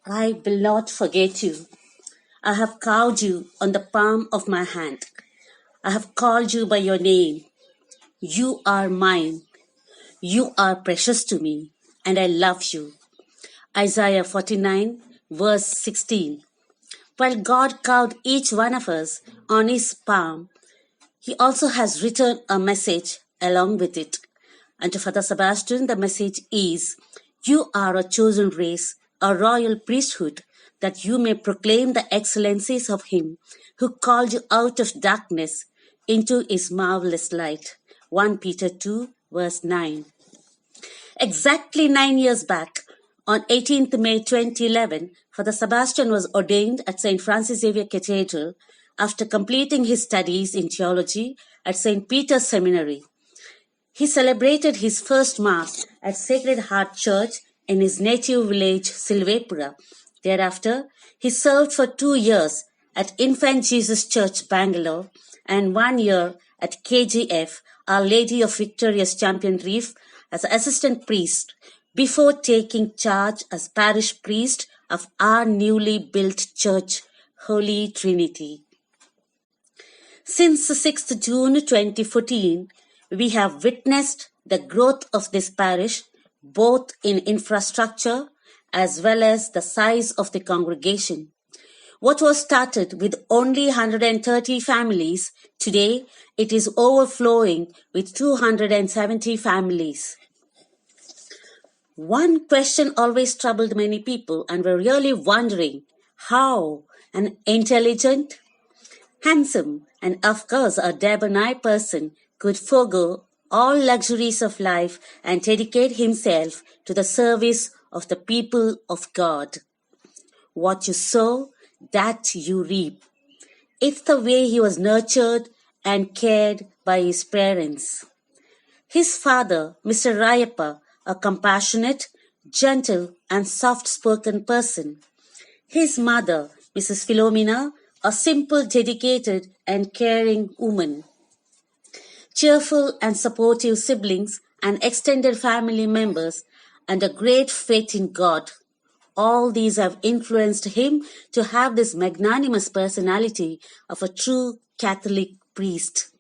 I will not forget you. I have carved you on the palm of my hand. I have called you by your name. You are mine. You are precious to me, and I love you. Isaiah 49, verse 16. While God carved each one of us on his palm, he also has written a message along with it. And to Father Sebastian, the message is, you are a chosen race, a royal priesthood, that you may proclaim the excellencies of him who called you out of darkness into his marvelous light. 1 Peter 2, verse 9. Exactly 9 years back, on 18th May 2011, Father Sebastian was ordained at St. Francis Xavier Cathedral after completing his studies in theology at St. Peter's Seminary. He celebrated his first Mass at Sacred Heart Church in his native village, Silvepura. Thereafter, he served for 2 years at Infant Jesus Church, Bangalore, and 1 year at KGF, Our Lady of Victorious Champion Reef, as assistant priest, before taking charge as parish priest of our newly built church, Holy Trinity. Since 6th June 2014, we have witnessed the growth of this parish, both in infrastructure as well as the size of the congregation. What was started with only 130 families, today it is overflowing with 270 families. One question always troubled many people and were really wondering how an intelligent, handsome, and of course a debonair person could forego all luxuries of life and dedicate himself to the service of the people of God. What you sow, that you reap. It's the way he was nurtured and cared by his parents. His father, Mr. Rayappa, a compassionate, gentle, and soft-spoken person. His mother, Mrs. Philomena, a simple, dedicated, and caring woman. Cheerful and supportive siblings and extended family members, and a great faith in God. All these have influenced him to have this magnanimous personality of a true Catholic priest.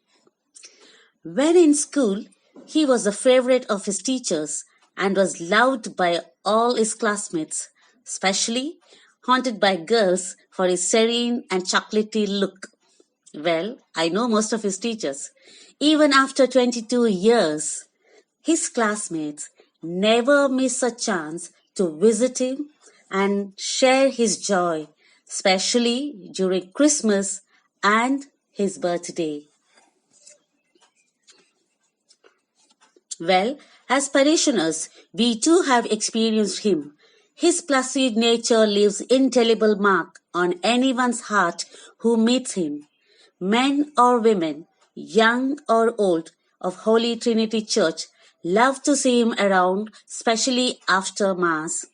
When in school, he was the favorite of his teachers and was loved by all his classmates, especially haunted by girls for his serene and chocolatey look. Well, I know most of his teachers. Even after 22 years, his classmates never miss a chance to visit him and share his joy, especially during Christmas and his birthday. Well, as parishioners, we too have experienced him. His placid nature leaves indelible mark on anyone's heart who meets him. Men or women, young or old, of Holy Trinity Church love to see him around, especially after Mass.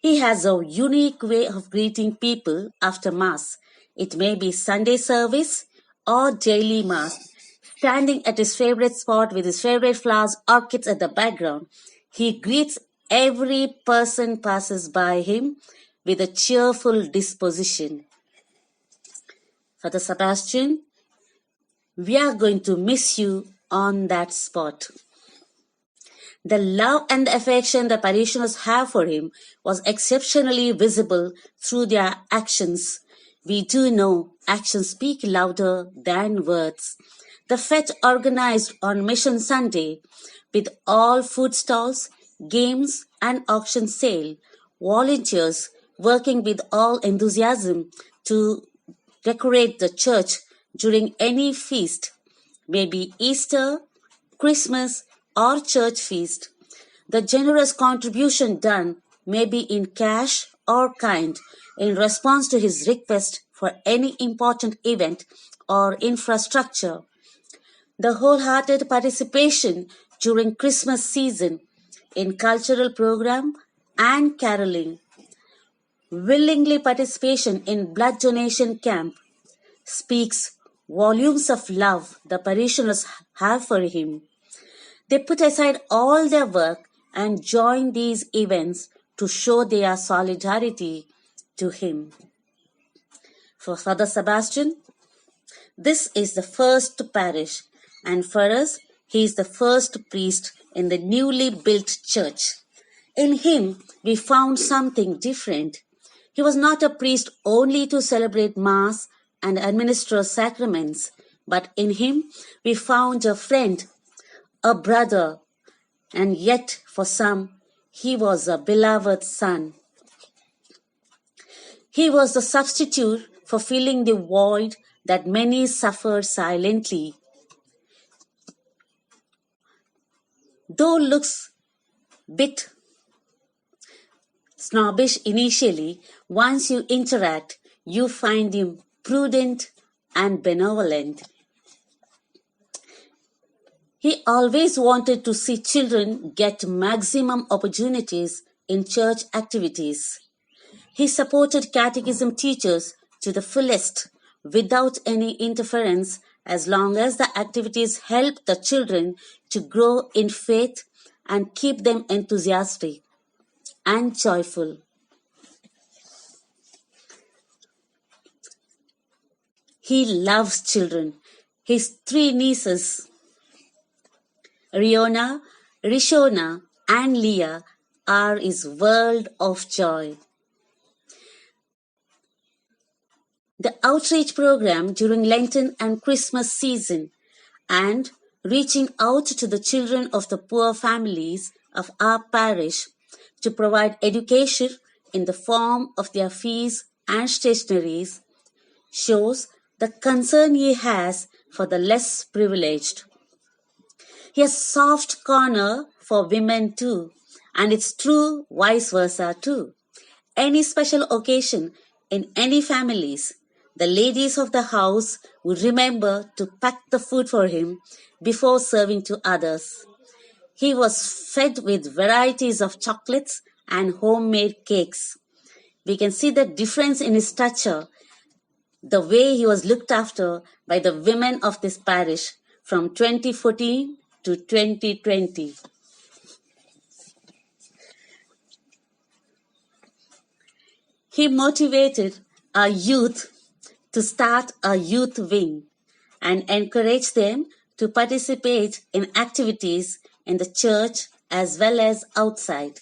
He has a unique way of greeting people after Mass. It may be Sunday service or daily Mass. Standing at his favorite spot with his favorite flowers, orchids at the background, he greets every person passes by him with a cheerful disposition. Father Sebastian, we are going to miss you on that spot. The love and affection the parishioners have for him was exceptionally visible through their actions. We do know actions speak louder than words. The fete organized on Mission Sunday, with all food stalls, games, and auction sale, volunteers working with all enthusiasm to decorate the church during any feast, maybe Easter, Christmas, or church feast. The generous contribution done may be in cash or kind in response to his request for any important event or infrastructure. The wholehearted participation during Christmas season in cultural program and caroling, willingly participation in blood donation camp speaks volumes of love the parishioners have for him. They put aside all their work and join these events to show their solidarity to him. For Father Sebastian, this is the first parish, and for us, he is the first priest in the newly built church. In him, we found something different. He was not a priest only to celebrate Mass and administer sacraments, but in him, we found a friend, a brother, and yet for some, he was a beloved son. He was the substitute for filling the void that many suffered silently. Though looks bit snobbish initially, once you interact, you find him prudent and benevolent. He always wanted to see children get maximum opportunities in church activities. He supported catechism teachers to the fullest without any interference as long as the activities helped the children to grow in faith and keep them enthusiastic and joyful. He loves children. His three nieces, Riona, Rishona, and Leah, are his world of joy. The outreach program during Lenten and Christmas season and reaching out to the children of the poor families of our parish to provide education in the form of their fees and stationeries shows the concern he has for the less privileged. He has soft corner for women too, and it's true vice versa too. Any special occasion in any families, the ladies of the house would remember to pack the food for him before serving to others. He was fed with varieties of chocolates and homemade cakes. We can see the difference in his stature, the way he was looked after by the women of this parish from 2014 to 2020. He motivated our youth to start a youth wing and encourage them to participate in activities in the church as well as outside.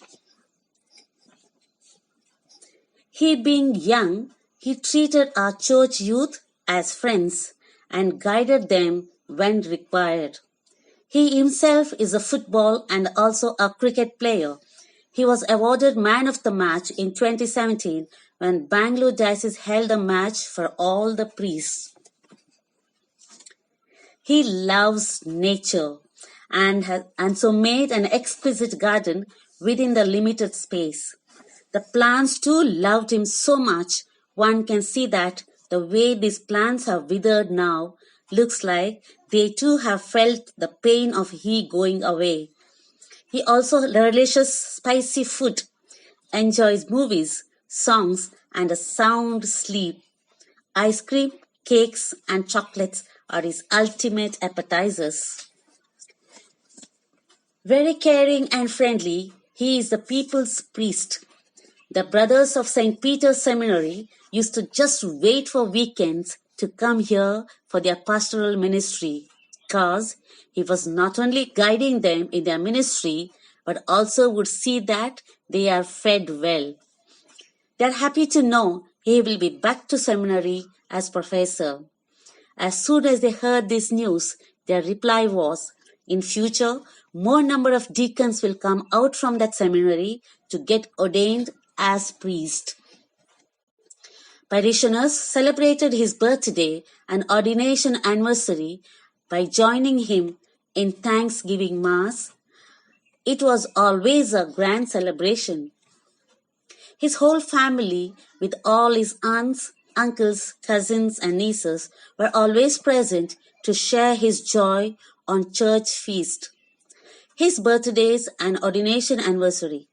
He being young, he treated our church youth as friends and guided them when required. He himself is a football and also a cricket player. He was awarded Man of the Match in 2017 when Bangalore Diocese held a match for all the priests. He loves nature and so made an exquisite garden within the limited space. The plants too loved him so much, one can see that the way these plants are withered now looks like they too have felt the pain of he going away. He also relishes spicy food, enjoys movies, songs, and a sound sleep. Ice cream, cakes, and chocolates are his ultimate appetizers. Very caring and friendly, he is the people's priest. The brothers of St. Peter's Seminary used to just wait for weekends to come here for their pastoral ministry, because he was not only guiding them in their ministry, but also would see that they are fed well. They are happy to know he will be back to seminary as professor. As soon as they heard this news, their reply was, in future, more number of deacons will come out from that seminary to get ordained as priest. Parishioners celebrated his birthday and ordination anniversary by joining him in Thanksgiving Mass. It was always a grand celebration. His whole family, with all his aunts, uncles, cousins, and nieces, were always present to share his joy on church feast. His birthdays and ordination anniversary.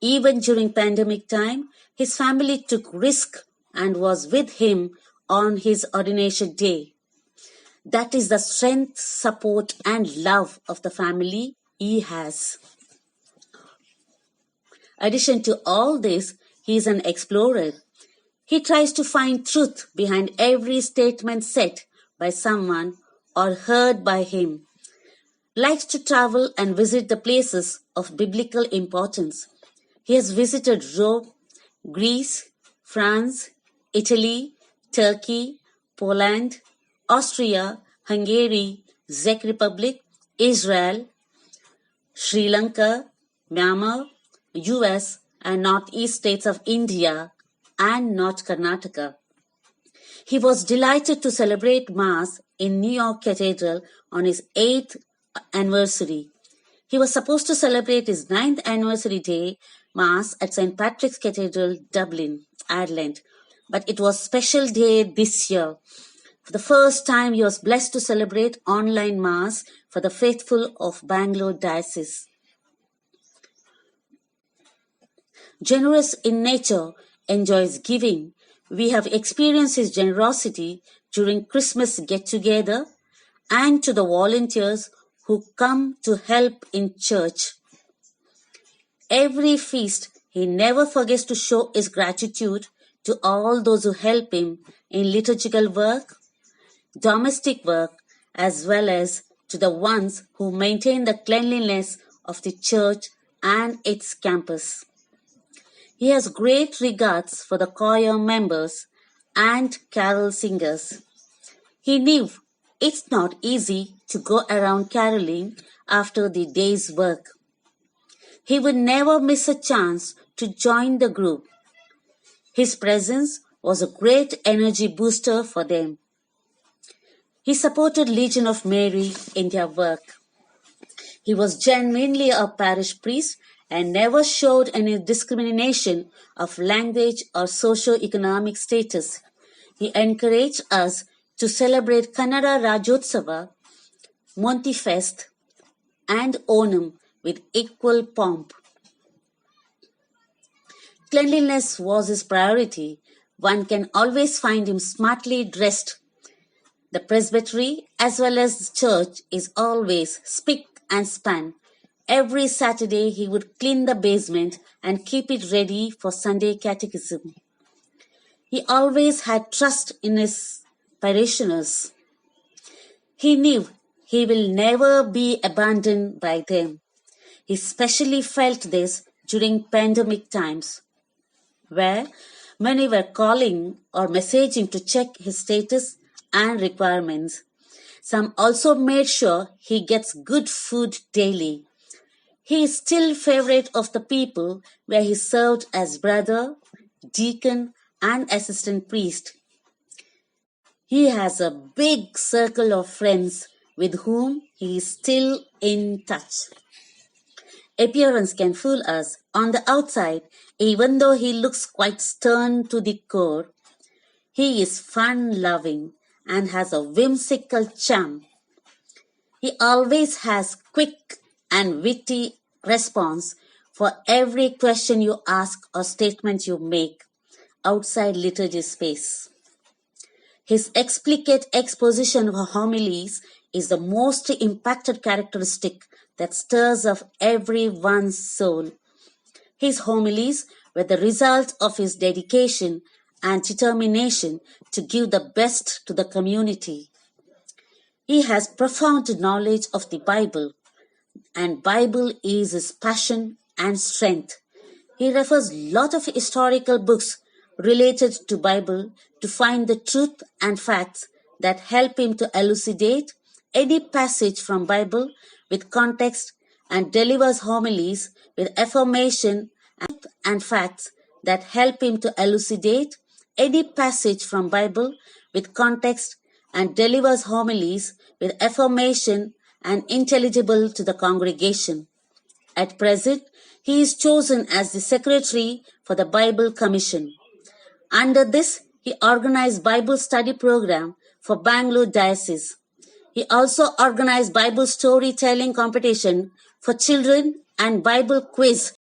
Even during pandemic time, his family took risk and was with him on his ordination day. That is the strength, support, and love of the family he has. Addition to all this, he is an explorer. He tries to find truth behind every statement said by someone or heard by him. Likes to travel and visit the places of biblical importance. He has visited Rome, Greece, France, Italy, Turkey, Poland, Austria, Hungary, Czech Republic, Israel, Sri Lanka, Myanmar, US, and northeast states of India and North Karnataka. He was delighted to celebrate Mass in New York Cathedral on his 8th anniversary. He was supposed to celebrate his 9th anniversary day Mass at St. Patrick's Cathedral, Dublin, Ireland, but it was a special day this year. For the first time, he was blessed to celebrate online Mass for the faithful of Bangalore Diocese. Generous in nature, enjoys giving. We have experienced his generosity during Christmas get-together and to the volunteers who come to help in church. Every feast, he never forgets to show his gratitude to all those who help him in liturgical work, domestic work, as well as to the ones who maintain the cleanliness of the church and its campus. He has great regards for the choir members and carol singers. He knew it's not easy to go around caroling after the day's work. He would never miss a chance to join the group. His presence was a great energy booster for them. He supported Legion of Mary in their work. He was genuinely a parish priest and never showed any discrimination of language or socio-economic status. He encouraged us to celebrate Kannada Rajotsava, Montifest, and Onam with equal pomp. Cleanliness was his priority. One can always find him smartly dressed. The presbytery as well as the church is always spick and span. Every Saturday he would clean the basement and keep it ready for Sunday catechism. He always had trust in his parishioners. He knew he will never be abandoned by them. He especially felt this during pandemic times, where many were calling or messaging to check his status and requirements. Some also made sure he gets good food daily. He is still favorite of the people where he served as brother, deacon, and assistant priest. He has a big circle of friends with whom he is still in touch. Appearance can fool us. On the outside, even though he looks quite stern to the core, he is fun-loving and has a whimsical charm. He always has quick and witty response for every question you ask or statement you make outside liturgy space. His explicit exposition of homilies is the most impacted characteristic that stirs up everyone's soul. His homilies were the result of his dedication and determination to give the best to the community. He has profound knowledge of the Bible, and Bible is his passion and strength. He refers lot of historical books related to Bible to find the truth and facts that help him to elucidate any passage from Bible with context and delivers homilies with affirmation and facts that help him to elucidate any passage from Bible with context and delivers homilies with affirmation and intelligible to the congregation. At present, he is chosen as the secretary for the Bible Commission. Under this, he organized Bible study program for Bangalore Diocese. He also organized Bible storytelling competition for children and Bible quiz